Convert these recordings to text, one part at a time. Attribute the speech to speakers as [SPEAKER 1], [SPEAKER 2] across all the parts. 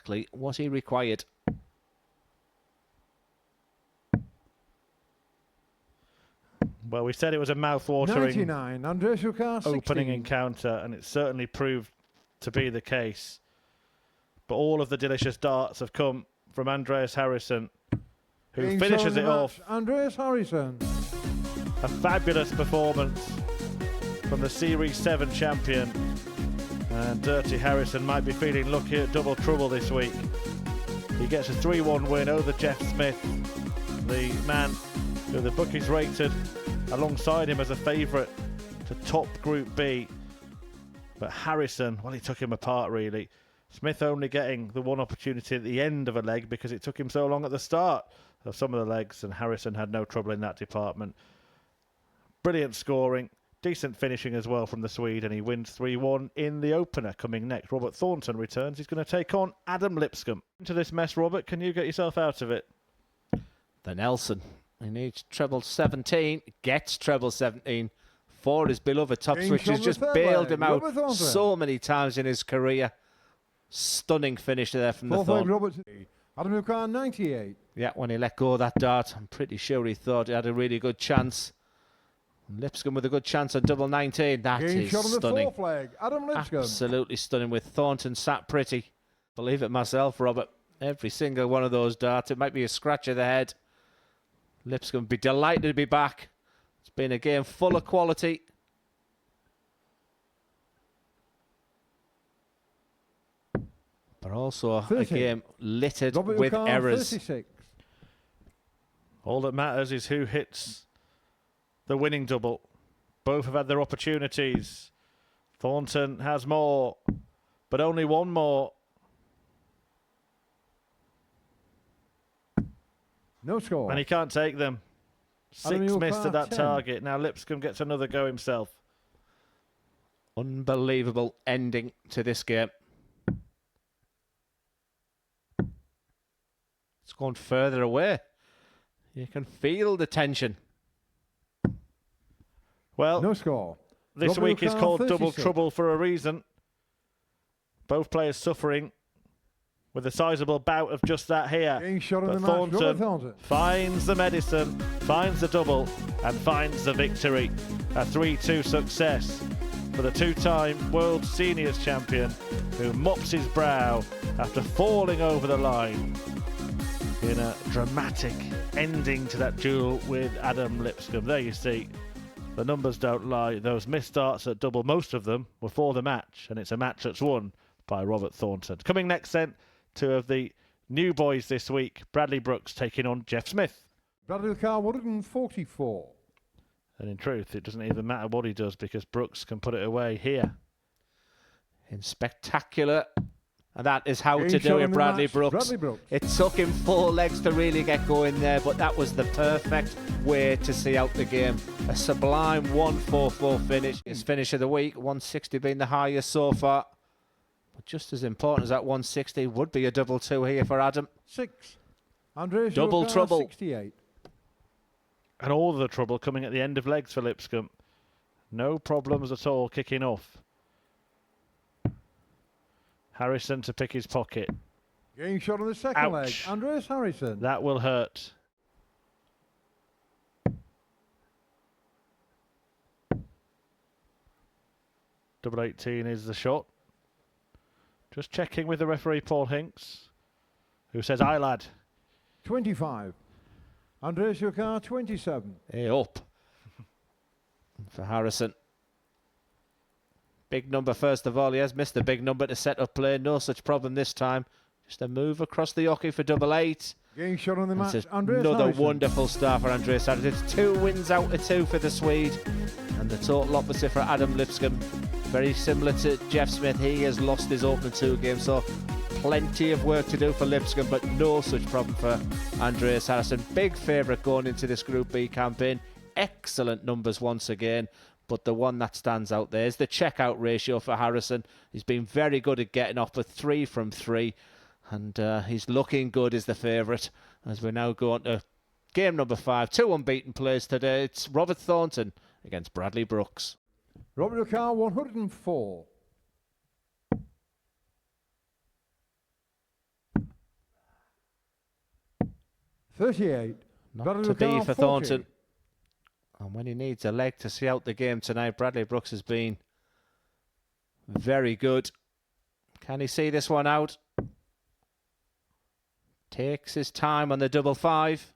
[SPEAKER 1] exactly what he required.
[SPEAKER 2] Well, we said it was a mouth-watering
[SPEAKER 3] 99, Andreas
[SPEAKER 2] opening encounter, and it certainly proved to be the case. But all of the delicious darts have come from Andreas Harrysson, who finishes it off.
[SPEAKER 3] Andreas Harrysson.
[SPEAKER 2] A fabulous performance from the Series 7 champion. And Dirty Harrysson might be feeling lucky at double trouble this week. He gets a 3-1 win over Jeff Smith, the man who the bookies rated alongside him as a favourite to top Group B. But Harrysson, well, he took him apart really. Smith only getting the one opportunity at the end of a leg because it took him so long at the start of some of the legs, and Harrysson had no trouble in that department. Brilliant scoring, decent finishing as well from the Swede, and he wins 3-1 in the opener. Coming next, Robert Thornton returns. He's going to take on Adam Lipsum. Into this mess, Robert, can you get yourself out of it?
[SPEAKER 1] The Nelson. He needs treble 17, gets treble 17 for his beloved top switch, who's just bailed him out so many times in his career. Stunning finish there from the Thornton.
[SPEAKER 3] Adam Lipman, 98.
[SPEAKER 1] Yeah, when he let go of that dart, I'm pretty sure he thought he had a really good chance. Lipscomb with a good chance on double 19. That is stunning.
[SPEAKER 3] Adam Lipscomb.
[SPEAKER 1] Absolutely stunning, with Thornton sat pretty. Believe it myself, Robert. Every single one of those darts, it might be a scratch of the head. Lipscomb would be delighted to be back. It's been a game full of quality. But also 30. A game littered with errors.
[SPEAKER 3] 36.
[SPEAKER 2] All that matters is who hits the winning double. Both have had their opportunities. Thornton has more, but only one more.
[SPEAKER 3] No score.
[SPEAKER 2] And he can't take them. 6 missed at that 10. Target. Now Lipscomb gets another go himself.
[SPEAKER 1] Unbelievable ending to this game. It's gone further away. You can feel the tension.
[SPEAKER 2] Well,
[SPEAKER 3] no score.
[SPEAKER 2] This week is called 36. Double trouble for a reason. Both players suffering with a sizable bout of just that here. But Thornton finds the medicine, finds the double, and finds the victory. A 3-2 success for the two-time World Seniors champion, who mops his brow after falling over the line in a dramatic ending to that duel with Adam Lipscomb. There you see, the numbers don't lie. Those missed darts at double, most of them were for the match, and it's a match that's won by Robert Thornton. Coming next then, two of the new boys this week. Bradley Brooks taking on Jeff Smith.
[SPEAKER 3] Bradley Car 144.
[SPEAKER 2] And in truth, it doesn't even matter what he does, because Brooks can put it away here.
[SPEAKER 1] In spectacular. And that is how to do it, Bradley Brooks. It took him 4 legs to really get going there, but that was the perfect way to see out the game. A sublime 144 finish. His finish of the week, 160 being the highest so far. But just as important as that 160 would be a double 2 here for Adam.
[SPEAKER 3] 6. Andreas
[SPEAKER 1] double trouble.
[SPEAKER 3] 68.
[SPEAKER 2] And all the trouble coming at the end of legs for Lipscomb. No problems at all kicking off. Harrysson to pick his pocket.
[SPEAKER 3] Getting shot on the second leg. Andreas Harrysson.
[SPEAKER 2] That will hurt. Double 18 is the shot. Just checking with the referee, Paul Hinks, who says, aye, lad.
[SPEAKER 3] 25. Andreas Yukar, 27.
[SPEAKER 1] Hey, up for Harrysson. Big number first of all. He has missed the big number to set up play. No such problem this time. Just a move across the hockey for double 8.
[SPEAKER 3] Getting shot on the match.
[SPEAKER 1] Another wonderful start for Andreas Harrysson. It's 2 wins out of 2 for the Swede. And the total opposite for Adam Lipscomb. Very similar to Jeff Smith. He has lost his opening 2 games. So plenty of work to do for Lipscomb, but no such problem for Andreas Harrysson. Big favourite going into this Group B campaign. Excellent numbers once again. But the one that stands out there is the checkout ratio for Harrysson. He's been very good at getting off with 3 from 3. And he's looking good as the favourite. As we now go on to game number 5. 2 unbeaten plays today. It's Robert Thornton against Bradley Brooks.
[SPEAKER 3] Robert 104. 38.
[SPEAKER 1] Not to be for Thornton. And when he needs a leg to see out the game tonight, Bradley Brooks has been very good. Can he see this one out? Takes his time on the double five.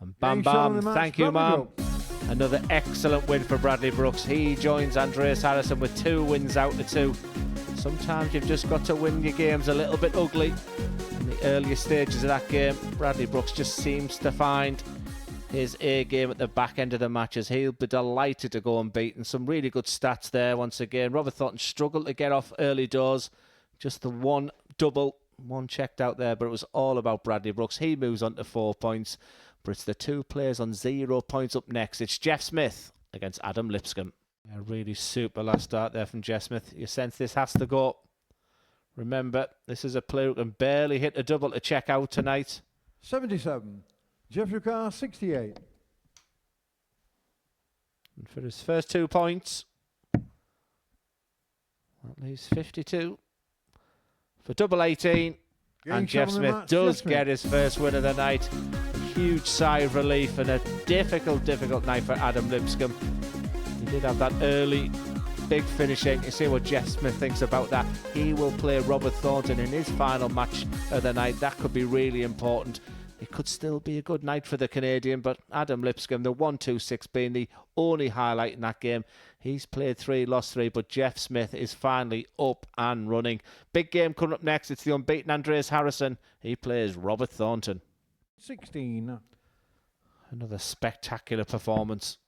[SPEAKER 1] And bam, bam. Thank you, ma'am. Another excellent win for Bradley Brooks. He joins Andreas Harrysson with 2 wins out of 2. Sometimes you've just got to win your games a little bit ugly. In the earlier stages of that game, Bradley Brooks just seems to find his A game at the back end of the matches. He'll be delighted to go unbeaten. Some really good stats there once again. Robert Thornton struggled to get off early doors. Just the one double, one checked out there, but it was all about Bradley Brooks. He moves on to 4 points, but it's the 2 players on 0 points up next. It's Jeff Smith against Adam Lipscomb. A really super last start there from Jeff Smith. You sense this has to go. Remember, this is a player who can barely hit a double to check out tonight.
[SPEAKER 3] 77. Jeffrey Carr, 68.
[SPEAKER 1] And for his first 2 points, that leaves 52. For double 18, and Jeff Smith does get his first win of the night. A huge sigh of relief and a difficult night for Adam Lipscomb. He did have that early big finishing. You see what Jeff Smith thinks about that. He will play Robert Thornton in his final match of the night. That could be really important. It could still be a good night for the Canadian, but Adam Lipscomb, the 1-2-6 being the only highlight in that game. He's played 3, lost 3, but Jeff Smith is finally up and running. Big game coming up next. It's the unbeaten Andreas Harrysson. He plays Robert Thornton.
[SPEAKER 3] 16.
[SPEAKER 1] Another spectacular performance.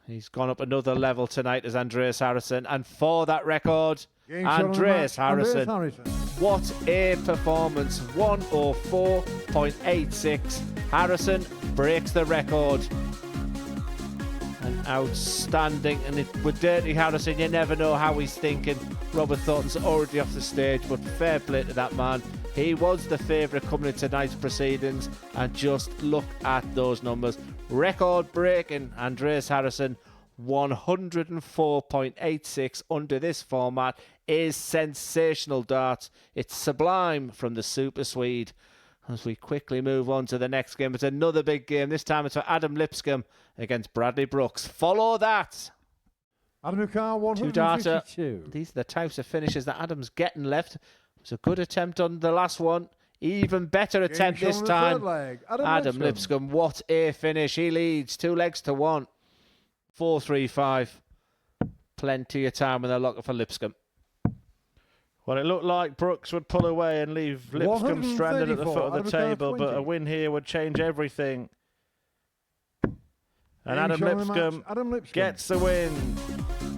[SPEAKER 1] He's gone up another level tonight as Andreas Harrysson. And for that record, Andreas Harrysson. What a performance. 104.86. Harrysson breaks the record. An outstanding. And with Dirty Harrysson, you never know how he's thinking. Robert Thornton's already off the stage, but fair play to that man. He was the favourite coming into tonight's proceedings. And just look at those numbers. Record breaking Andreas Harrysson. 104.86 under this format is sensational darts. It's sublime from the Super Swede. As we quickly move on to the next game, it's another big game. This time it's for Adam Lipscomb against Bradley Brooks. Follow that.
[SPEAKER 3] Adam Carr, 152.
[SPEAKER 1] 2 data. These are the types of finishes that Adam's getting left. It was a good attempt on the last one. Even better attempt this time. Adam Lipscomb, what a finish. He leads 2 legs to 1. 4-3-5. Plenty of time in the locker for Lipscomb.
[SPEAKER 2] Well, it looked like Brooks would pull away and leave Lipscomb stranded at the foot of the table, but a win here would change everything. And Adam Lipscomb gets the win.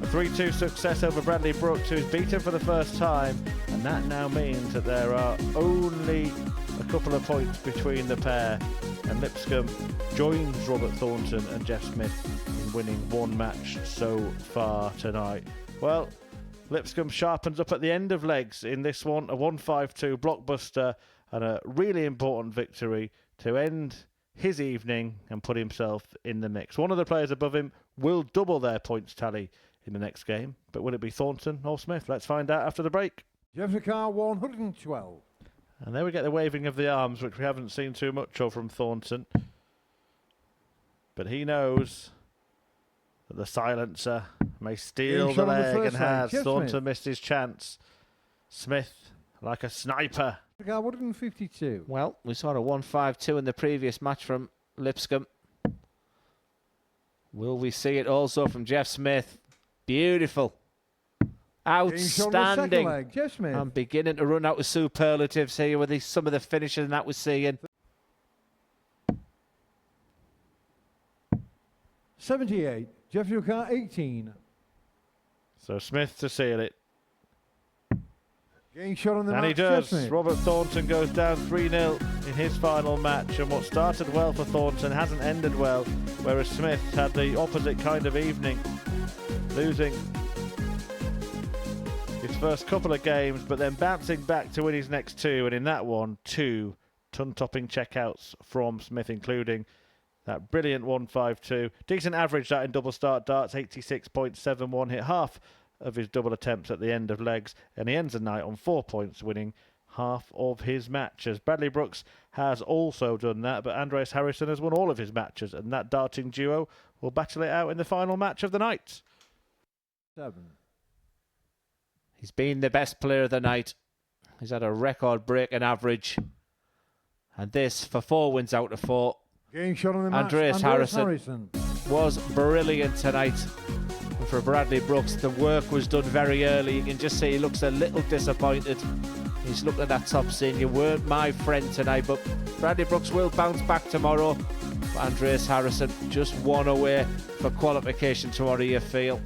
[SPEAKER 2] A 3-2 success over Bradley Brooks, who's beaten for the first time. And that now means that there are only a couple of points between the pair. And Lipscomb joins Robert Thornton and Jeff Smith in winning 1 match so far tonight. Well, Lipscomb sharpens up at the end of legs in this one. A 1-5-2 blockbuster and a really important victory to end his evening and put himself in the mix. One of the players above him will double their points tally in the next game. But will it be Thornton or Smith? Let's find out after the break.
[SPEAKER 3] Jeffrey Carr, 112.
[SPEAKER 2] And there we get the waving of the arms, which we haven't seen too much of from Thornton. But he knows that the silencer may steal the leg and has. Thornton missed his chance. Smith, like a sniper.
[SPEAKER 3] 152.
[SPEAKER 1] Well, we saw a 1-5-2 in the previous match from Lipscomb. Will we see it also from Jeff Smith? Beautiful. Outstanding.
[SPEAKER 3] Jeff Smith.
[SPEAKER 1] I'm beginning to run out of superlatives here with some of the finishes that we're seeing.
[SPEAKER 3] 78. Jeffrey Carr, 18.
[SPEAKER 2] So Smith to seal it.
[SPEAKER 3] Getting shot on the
[SPEAKER 2] and
[SPEAKER 3] match,
[SPEAKER 2] he does. Robert Thornton goes down 3-0 in his final match. And what started well for Thornton hasn't ended well, whereas Smith had the opposite kind of evening, losing his first couple of games, but then bouncing back to win his next 2. And in that one, 2 ton-topping checkouts from Smith, including that brilliant 1-5-2. Decent average that in double start darts, 86.71. Hit half of his double attempts at the end of legs. And he ends the night on 4 points, winning half of his matches. Bradley Brooks has also done that, but Andreas Harrysson has won all of his matches, and that darting duo will battle it out in the final match of the night.
[SPEAKER 3] 7.
[SPEAKER 1] He's been the best player of the night. He's had a record-breaking average. And this, for 4 wins out of 4,
[SPEAKER 3] Game shot on the match,
[SPEAKER 1] Andreas Harrysson was brilliant tonight. And for Bradley Brooks, the work was done very early. You can just see he looks a little disappointed. He's looking at that top saying, you weren't my friend tonight, but Bradley Brooks will bounce back tomorrow. But Andreas Harrysson just 1 away for qualification tomorrow, you feel.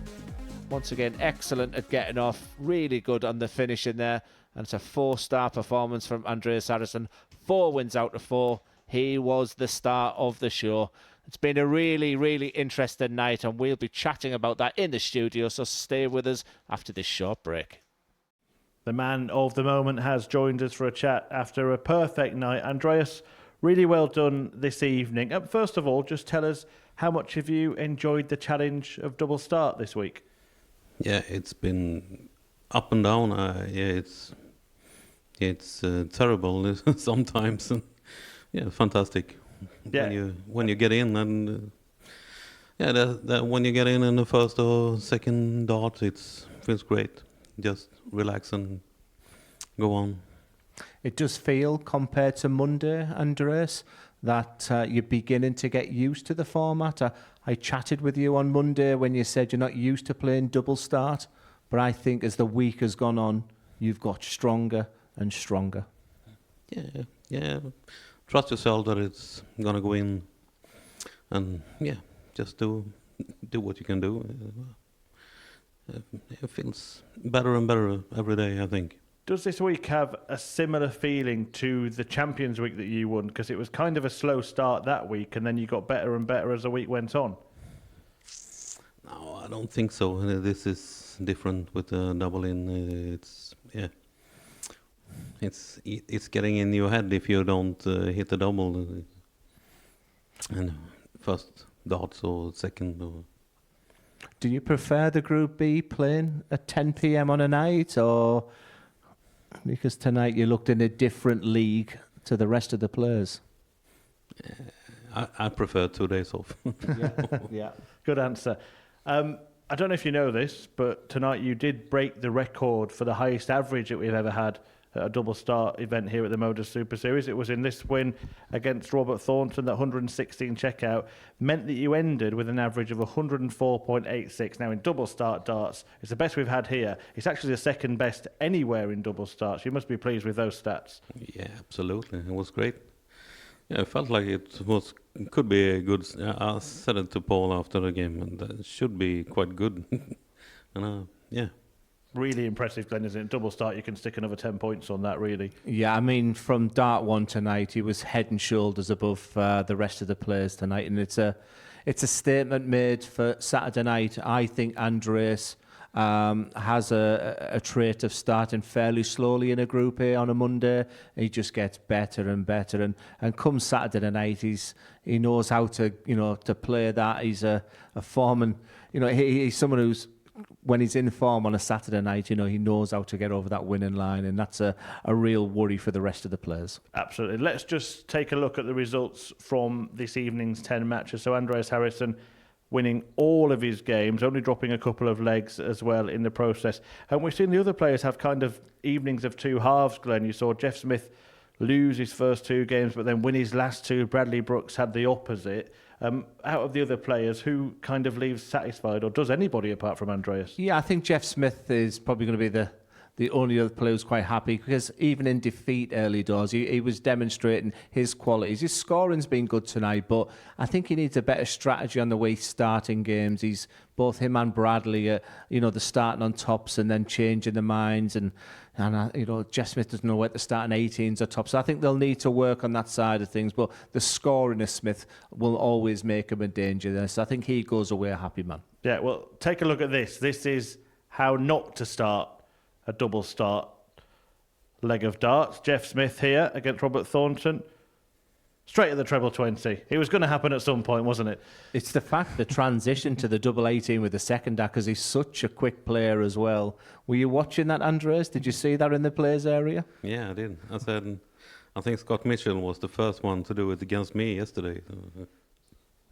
[SPEAKER 1] Once again, excellent at getting off. Really good on the finishing there. And it's a 4-star performance from Andreas Harrysson. 4 wins out of 4. He was the star of the show. It's been a really, really interesting night, and we'll be chatting about that in the studio, so stay with us after this short break.
[SPEAKER 2] The man of the moment has joined us for a chat after a perfect night. Andreas, really well done this evening. First of all, just tell us, how much have you enjoyed the challenge of double start this week?
[SPEAKER 4] Yeah, it's been up and down. It's terrible sometimes. Yeah, fantastic.
[SPEAKER 2] Yeah.
[SPEAKER 4] When you get in, and when you get in the first or second dart, it feels great. Just relax and go on.
[SPEAKER 1] It does feel, compared to Monday, Andreas, that you're beginning to get used to the format. I chatted with you on Monday when you said you're not used to playing double start, but I think as the week has gone on, you've got stronger and stronger.
[SPEAKER 4] Yeah. Trust yourself that it's gonna go in, and just do what you can do. It feels better and better every day, I think.
[SPEAKER 2] Does this week have a similar feeling to the Champions Week that you won? Because it was kind of a slow start that week, and then you got better and better as the week went on.
[SPEAKER 4] No, I don't think so. This is different with the double in. It's getting in your head if you don't hit the double and first darts or second. Or
[SPEAKER 1] Do you prefer the Group B playing at 10 p.m. on a night, or because tonight you looked in a different league to the rest of the players?
[SPEAKER 4] I prefer 2 days off.
[SPEAKER 2] Yeah, good answer. I don't know if you know this, but tonight you did break the record for the highest average that we've ever had at a double start event here at the Modus Super Series. It was in this win against Robert Thornton. That 116 checkout meant that you ended with an average of 104.86. Now in double start darts, it's the best we've had here. It's actually the second best anywhere in double starts. You must be pleased with those stats.
[SPEAKER 4] Yeah, absolutely. It was great. Yeah, I felt like could be a good. I said it to Paul after the game, and it should be quite good. And
[SPEAKER 2] Really impressive, Glenn, isn't it? Double start, you can stick another 10 points on that, really.
[SPEAKER 1] Yeah, I mean, from dart 1 tonight, he was head and shoulders above the rest of the players tonight, and it's a statement made for Saturday night. I think Andreas has a trait of starting fairly slowly in a Group A on a Monday. He just gets better and better, and come Saturday night, he knows how to to play that. He's a foreman. He's someone who's, when he's in form on a Saturday night, he knows how to get over that winning line, and that's a real worry for the rest of the players.
[SPEAKER 2] Absolutely. Let's just take a look at the results from this evening's 10 matches. So Andreas Harrysson winning all of his games, only dropping a couple of legs as well in the process. And we've seen the other players have kind of evenings of 2 halves, Glenn. You saw Jeff Smith lose his first 2 games, but then win his last 2. Bradley Brooks had the opposite. Out of the other players, who kind of leaves satisfied, or does anybody apart from Andreas?
[SPEAKER 1] Yeah, I think Jeff Smith is probably going to be the only other player who's quite happy, because even in defeat early doors, he was demonstrating his qualities. His scoring's been good tonight, but I think he needs a better strategy on the way he's starting games. Both him and Bradley, they're starting on tops and then changing the minds, and Jeff Smith doesn't know where to start in 18s or tops. So I think they'll need to work on that side of things, but the scoring of Smith will always make him a danger there. So I think he goes away a happy man.
[SPEAKER 2] Yeah, well, take a look at this. This is how not to start a double start leg of darts. Jeff Smith here against Robert Thornton. Straight at the treble 20. It was going to happen at some point, wasn't it?
[SPEAKER 1] It's the fact the transition to the double 18 with the second act, because he's such a quick player as well. Were you watching that, Andreas? Did you see that in the players area?
[SPEAKER 4] Yeah, I did. I think Scott Mitchell was the first one to do it against me yesterday.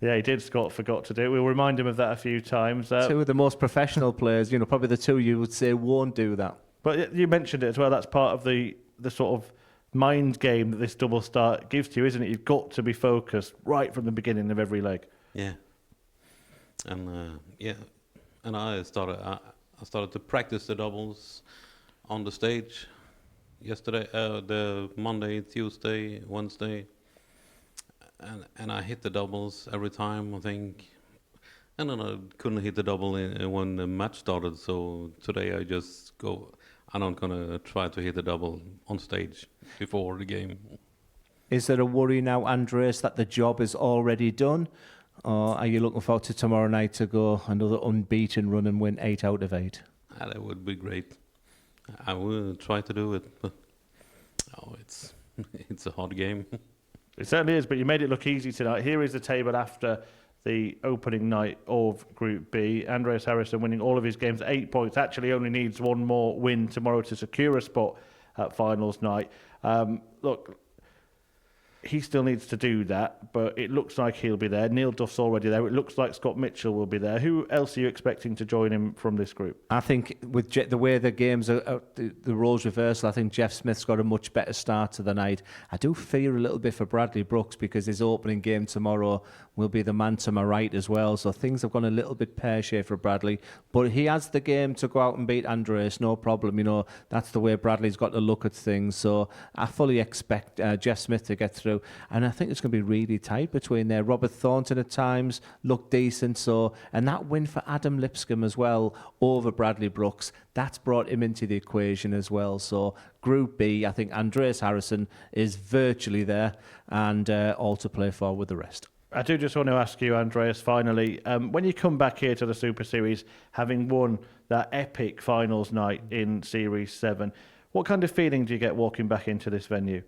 [SPEAKER 2] Yeah, he did. Scott forgot to do it. We'll remind him of that a few times.
[SPEAKER 1] Two of the most professional players, probably the two you would say won't do that.
[SPEAKER 2] But you mentioned it as well. That's part of the sort of mind game that this double start gives to you, isn't it? You've got to be focused right from the beginning of every leg.
[SPEAKER 4] Yeah, and I started to practice the doubles on the stage yesterday, the Monday, Tuesday, Wednesday, and I hit the doubles every time, I think, and then I couldn't hit the double when the match started. So today I'm not gonna try to hit the double on stage before the game.
[SPEAKER 1] Is there a worry now, Andreas, that the job is already done? Or are you looking forward to tomorrow night to go another unbeaten run and win 8 out of 8?
[SPEAKER 4] That would be great. I will try to do it, but it's a hard game.
[SPEAKER 2] It certainly is, but you made it look easy tonight. Here is the table after the opening night of Group B. Andreas Harrysson winning all of his games, 8 points. Actually only needs one more win tomorrow to secure a spot at finals night. Look, he still needs to do that, but it looks like he'll be there. Neil Duff's already there. It looks like Scott Mitchell will be there. Who else are you expecting to join him from this group?
[SPEAKER 1] I think with the way the games are, the roles reversal, I think Jeff Smith's got a much better start to the night. I do fear a little bit for Bradley Brooks because his opening game tomorrow will be the man to my right as well. So things have gone a little bit pear-shaped for Bradley. But he has the game to go out and beat Andreas, no problem. That's the way Bradley's got to look at things. So I fully expect Jeff Smith to get through. And I think it's going to be really tight between there. Robert Thornton at times looked decent. And that win for Adam Lipscomb as well over Bradley Brooks, that's brought him into the equation as well. So Group B, I think Andreas Harrysson is virtually there and all to play for with the rest.
[SPEAKER 2] I do just want to ask you, Andreas, finally, when you come back here to the Super Series, having won that epic finals night in Series 7, what kind of feeling do you get walking back into this venue?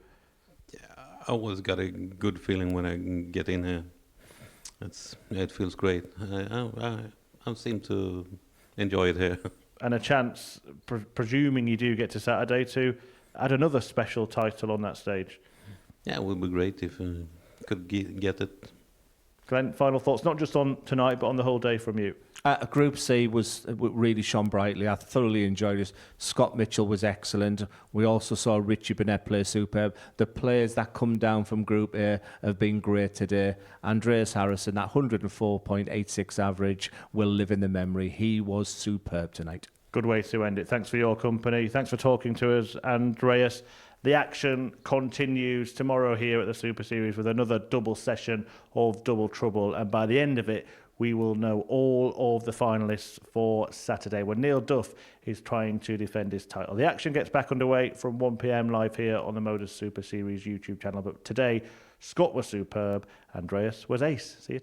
[SPEAKER 4] Yeah, I always got a good feeling when I get in here. It feels great. I seem to enjoy it here.
[SPEAKER 2] And a chance, presuming you do get to Saturday, to add another special title on that stage.
[SPEAKER 4] Yeah, it would be great if I could get it.
[SPEAKER 2] Glenn, final thoughts, not just on tonight, but on the whole day from you.
[SPEAKER 1] Group C was really shone brightly. I thoroughly enjoyed it. Scott Mitchell was excellent. We also saw Richie Burnett play superb. The players that come down from Group A have been great today. Andreas Harrysson, that 104.86 average will live in the memory. He was superb tonight.
[SPEAKER 2] Good way to end it. Thanks for your company. Thanks for talking to us, Andreas. The action continues tomorrow here at the Super Series with another double session of Double Trouble. And by the end of it, we will know all of the finalists for Saturday when Neil Duff is trying to defend his title. The action gets back underway from 1 p.m. live here on the Modus Super Series YouTube channel. But today, Scott was superb. Andreas was ace. See you.